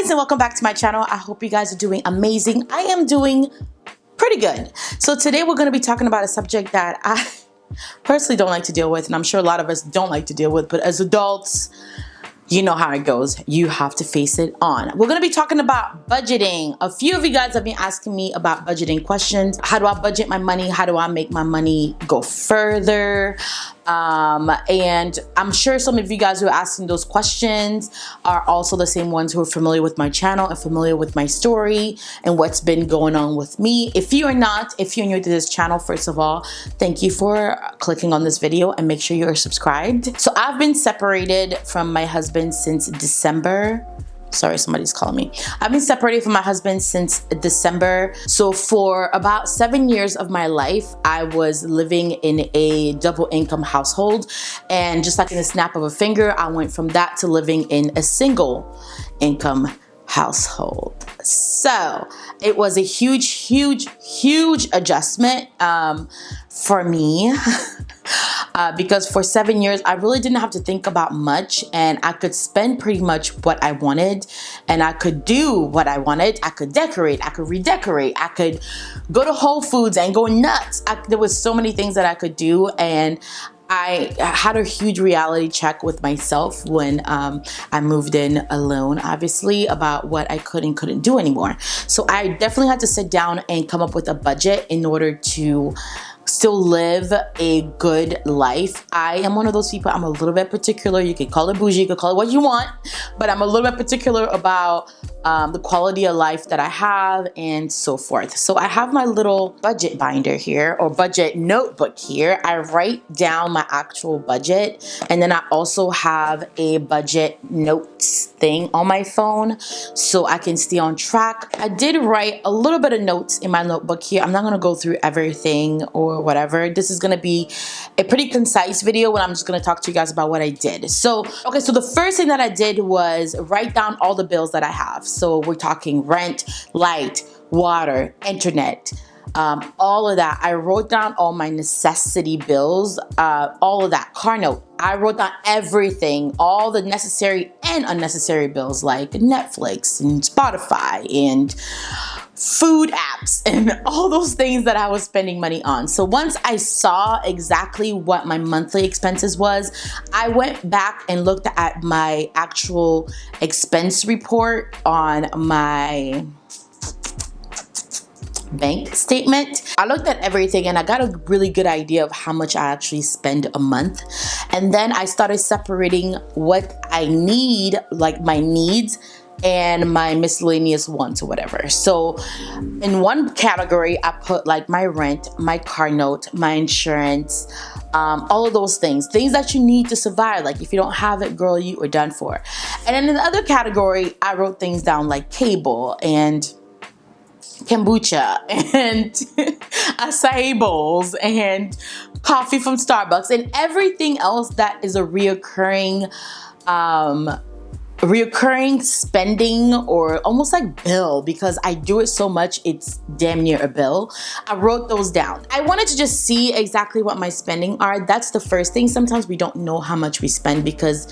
guys, and welcome back to my channel. I hope you guys are doing amazing. I am doing pretty good. So today we're going to be talking about a subject that I personally don't like to deal with, and I'm sure a lot of us don't like to deal with, but as adults, you know how it goes. You have to face it on. We're going to be talking about budgeting. A few of you guys have been asking me about budgeting questions. How do I budget my money? How do I make my money go further? And I'm sure some of you guys who are asking those questions are also the same ones who are familiar with my channel and familiar with my story and what's been going on with me. If you are not, if you're new to this channel, first of all, thank you for clicking on this video and make sure you're subscribed. So I've been separated from my husband since December. Sorry, somebody's calling me. I've been separated from my husband since December. So for about 7 years of my life, I was living in a double income household. And just like in a snap of a finger, I went from that to living in a single income household. So it was a huge adjustment for me. Because for 7 years, I really didn't have to think about much, and I could spend pretty much what I wanted, and I could do what I wanted. I could decorate, I could redecorate, I could go to Whole Foods and go nuts. There was so many things that I could do, and I had a huge reality check with myself when I moved in alone, obviously, about what I could and couldn't do anymore. So I definitely had to sit down and come up with a budget in order to still live a good life. I am one of those people, I'm a little bit particular. You can call it bougie, you can call it what you want, but I'm a little bit particular about the quality of life that I have and so forth. So I have my little budget binder here, or budget notebook here. I write down my actual budget, and then I also have a budget notes thing on my phone so I can stay on track. I did write a little bit of notes in my notebook here. I'm not gonna go through everything or whatever. This is gonna be a pretty concise video when I'm just gonna talk to you guys about what I did. So the first thing that I did was write down all the bills that I have. So we're talking rent, light, water, internet, all of that. I wrote down all my necessity bills, all of that, car note. I wrote down everything, all the necessary and unnecessary bills like Netflix and Spotify and food apps and all those things that I was spending money on. So once I saw exactly what my monthly expenses was, I went back and looked at my actual expense report on my bank statement. I looked at everything and I got a really good idea of how much I actually spend a month. And then I started separating what I need, like my needs, and my miscellaneous wants or whatever. So in one category, I put like my rent, my car note, my insurance, all of those things that you need to survive. Like if you don't have it, girl, you are done for. And then in the other category, I wrote things down like cable and kombucha and acai bowls and coffee from Starbucks and everything else that is a reoccurring spending, or almost like bill, because I do it so much it's damn near a bill. I wrote those down. I wanted to just see exactly what my spending are. That's the first thing. Sometimes we don't know how much we spend because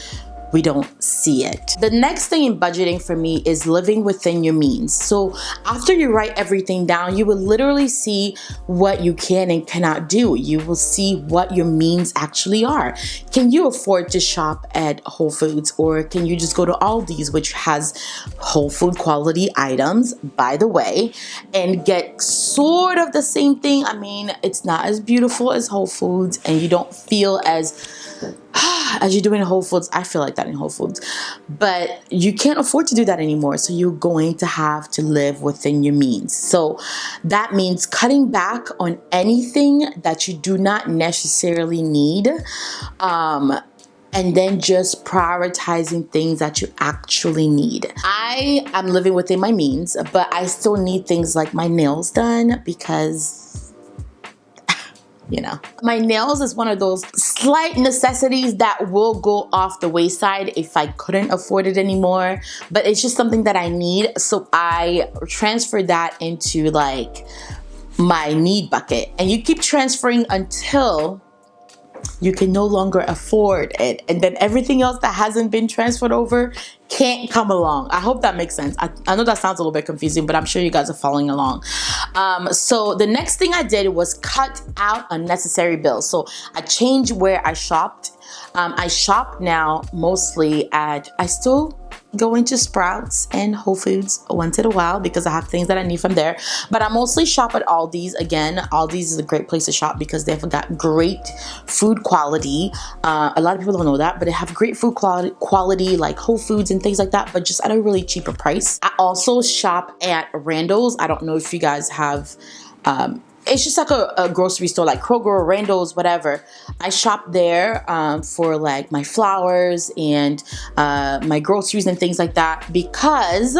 we don't see it. The next thing in budgeting for me is living within your means. So after you write everything down, you will literally see what you can and cannot do. You will see what your means actually are. Can you afford to shop at Whole Foods, or can you just go to Aldi's, which has whole food quality items, by the way, and get sort of the same thing? I mean, it's not as beautiful as Whole Foods, and you don't feel as you're doing Whole Foods. I feel like that in Whole Foods, but you can't afford to do that anymore. So you're going to have to live within your means. So that means cutting back on anything that you do not necessarily need, and then just prioritizing things that you actually need. I am living within my means, but I still need things like my nails done because, you know, my nails is one of those slight necessities that will go off the wayside if I couldn't afford it anymore, but it's just something that I need. So I transferred that into like my need bucket, and you keep transferring until you can no longer afford it. And then everything else that hasn't been transferred over can't come along. I hope that makes sense. I know that sounds a little bit confusing, but I'm sure you guys are following along. So the next thing I did was cut out unnecessary bills. So I changed where I shopped. I shop now mostly I still go into Sprouts and Whole Foods once in a while because I have things that I need from there. But I mostly shop at Aldi's. Again, Aldi's is a great place to shop because they've got great food quality. A lot of people don't know that, but they have great food quality like Whole Foods and things like that, but just at a really cheaper price. I also shop at Randall's. I don't know if you guys have it's just like a grocery store like Kroger or Randall's, whatever. I shop there for like my flowers and my groceries and things like that because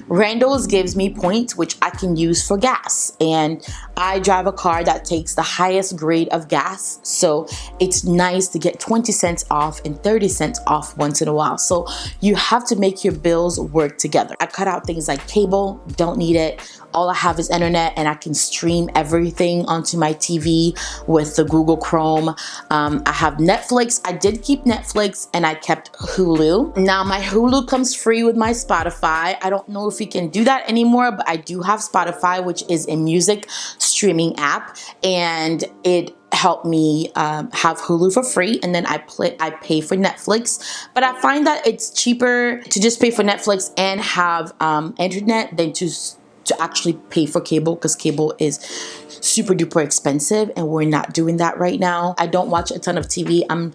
Randall's gives me points which I can use for gas, and I drive a car that takes the highest grade of gas, so it's nice to get 20 cents off and 30 cents off once in a while. So you have to make your bills work together. I cut out things like cable, don't need it. All I have is internet, and I can stream everything onto my TV with the Google Chrome. I have Netflix. I did keep Netflix, and I kept Hulu. Now my Hulu comes free with my Spotify. I don't know if we can do that anymore, but I do have Spotify, which is a music streaming app, and it helped me have Hulu for free, and then I pay for Netflix. But I find that it's cheaper to just pay for Netflix and have internet than to actually pay for cable, because cable is super duper expensive, and we're not doing that right now. I don't watch a ton of TV. I'm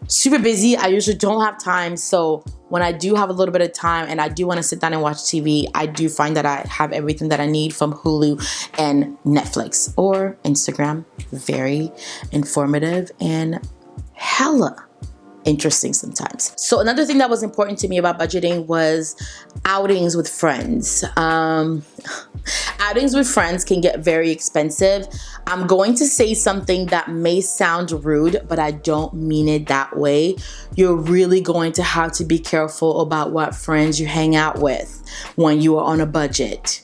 super busy. I usually don't have time, so when I do have a little bit of time and I do want to sit down and watch TV, I do find that I have everything that I need from Hulu and Netflix or Instagram. Very informative and hella interesting sometimes. So another thing that was important to me about budgeting was outings with friends. Outings with friends can get very expensive. I'm going to say something that may sound rude, but I don't mean it that way. You're really going to have to be careful about what friends you hang out with when you are on a budget.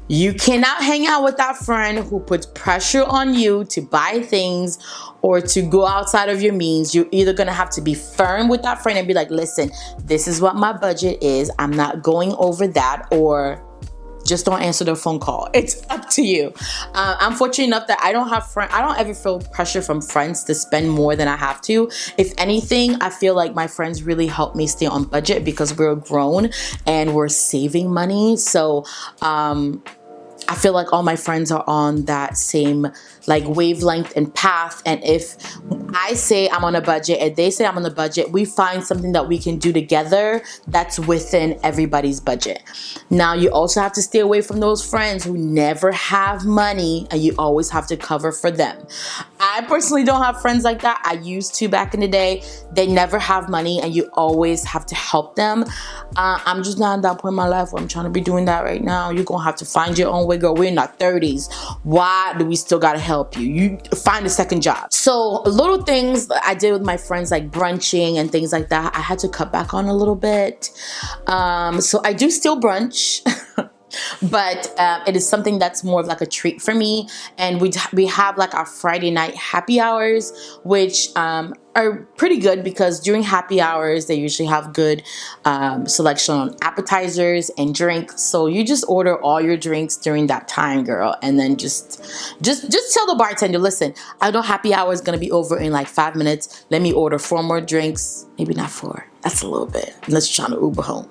You cannot hang out with that friend who puts pressure on you to buy things or to go outside of your means. You're either going to have to be firm with that friend and be like, listen, this is what my budget is. I'm not going over that, or just don't answer their phone call. It's up to you. I'm fortunate enough that I don't have friends. I don't ever feel pressure from friends to spend more than I have to. If anything, I feel like my friends really help me stay on budget because we're grown and we're saving money. So, I feel like all my friends are on that same like wavelength and path. And if I say I'm on a budget and they say I'm on a budget, we find something that we can do together that's within everybody's budget. Now, you also have to stay away from those friends who never have money and you always have to cover for them. I personally don't have friends like that. I used to back in the day. They never have money and you always have to help them. I'm just not at that point in my life where I'm trying to be doing that right now. You're going to have to find your own way, girl. We're in our 30s. Why do we still got to help you? You find a second job. So little things I did with my friends, like brunching and things like that, I had to cut back on a little bit. So I do still brunch. But it is something that's more of like a treat for me. And we have like our Friday night happy hours, which are pretty good because during happy hours they usually have good selection on appetizers and drinks. So you just order all your drinks during that time, girl, and then just tell the bartender, listen, I know happy hour is gonna be over in like 5 minutes. Let me order 4 more drinks. Maybe not 4. That's a little bit. Let's try to Uber home.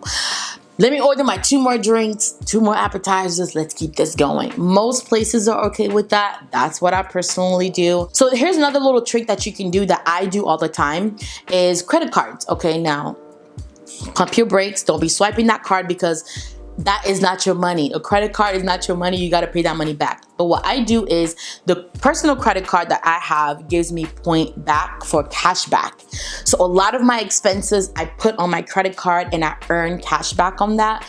Let me order my 2 more drinks, 2 more appetizers. Let's keep this going. Most places are okay with that. That's what I personally do. So here's another little trick that you can do that I do all the time is credit cards. Okay, now pump your brakes. Don't be swiping that card because that is not your money. A credit card is not your money. You got to pay that money back. But what I do is the personal credit card that I have gives me point back for cash back. So a lot of my expenses I put on my credit card and I earn cash back on that.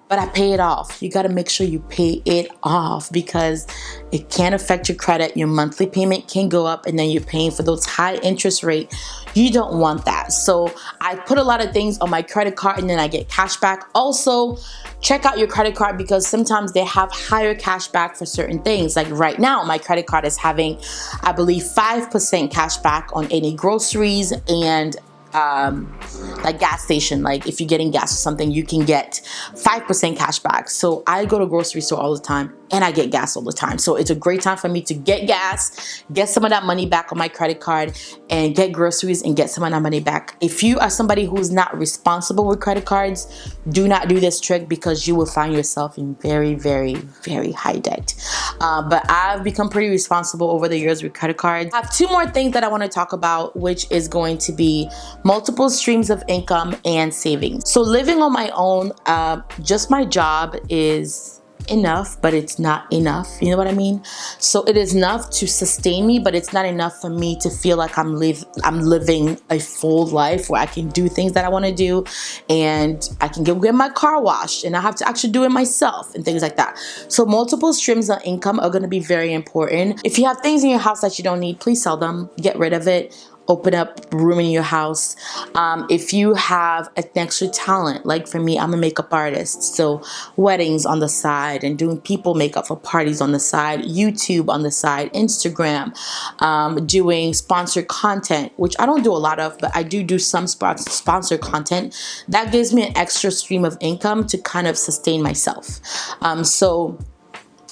but I pay it off. You got to make sure you pay it off because it can affect your credit. Your monthly payment can go up, and then you're paying for those high interest rate. You don't want that. So I put a lot of things on my credit card and then I get cash back. Also, check out your credit card because sometimes they have higher cash back for certain things. Like right now, my credit card is having, I believe, 5% cash back on any groceries and like gas station. Like if you're getting gas or something, you can get 5% cash back. So I go to grocery store all the time and I get gas all the time. So it's a great time for me to get gas, get some of that money back on my credit card, and get groceries and get some of that money back. If you are somebody who's not responsible with credit cards, do not do this trick because you will find yourself in very, very, very high debt. But I've become pretty responsible over the years with credit cards. I have two more things that I want to talk about, which is going to be multiple streams of income and savings. So living on my own, just my job is enough, but it's not enough. You know what I mean? So it is enough to sustain me, but it's not enough for me to feel like I'm living a full life where I can do things that I want to do, and I can get my car washed, and I have to actually do it myself and things like that. So multiple streams of income are going to be very important. If you have things in your house that you don't need, please sell them, get rid of it. Open up room in your house. If you have an extra talent, like for me, I'm a makeup artist, so weddings on the side and doing people makeup for parties on the side, YouTube on the side, Instagram, doing sponsored content, which I don't do a lot of, but I do some sponsored content. That gives me an extra stream of income to kind of sustain myself. So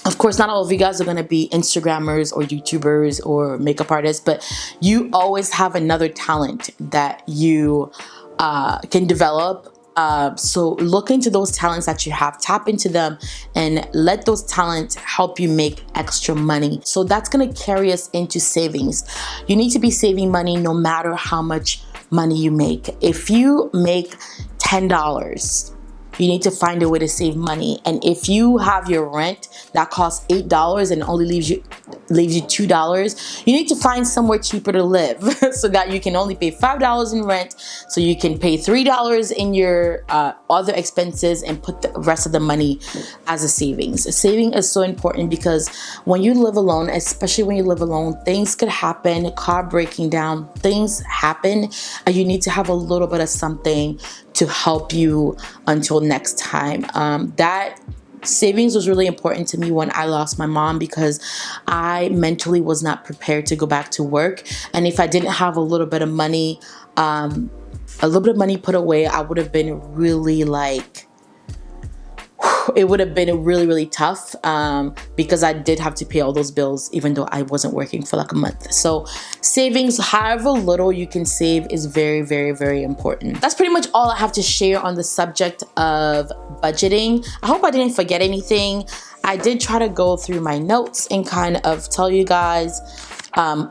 of course, not all of you guys are going to be Instagrammers or YouTubers or makeup artists, but you always have another talent that you can develop. So look into those talents that you have, tap into them, and let those talents help you make extra money. So that's going to carry us into savings. You need to be saving money no matter how much money you make. If you make $10, you need to find a way to save money. And if you have your rent that costs $8 and only leaves you $2, you need to find somewhere cheaper to live so that you can only pay $5 in rent, so you can pay $3 in your other expenses and put the rest of the money as a savings. Saving is so important because when you live alone, especially when you live alone, things could happen, car breaking down, things happen, and you need to have a little bit of something to help you until next time. That savings was really important to me when I lost my mom because I mentally was not prepared to go back to work. And if I didn't have a little bit of money put away, I would have been really it would have been really tough because I did have to pay all those bills even though I wasn't working for like a month. So savings, however little you can save, is very important. That's pretty much all I have to share on the subject of budgeting. I hope I didn't forget anything. I did try to go through my notes and kind of tell you guys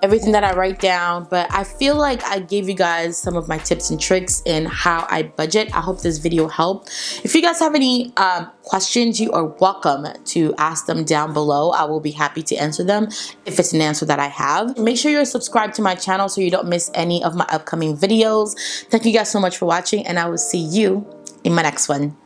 everything that I write down, but I feel like I gave you guys some of my tips and tricks in how I budget. I hope this video helped. If you guys have any questions, you are welcome to ask them down below. I will be happy to answer them if it's an answer that I have. Make sure you're subscribed to my channel so you don't miss any of my upcoming videos. Thank you guys so much for watching, and I will see you in my next one.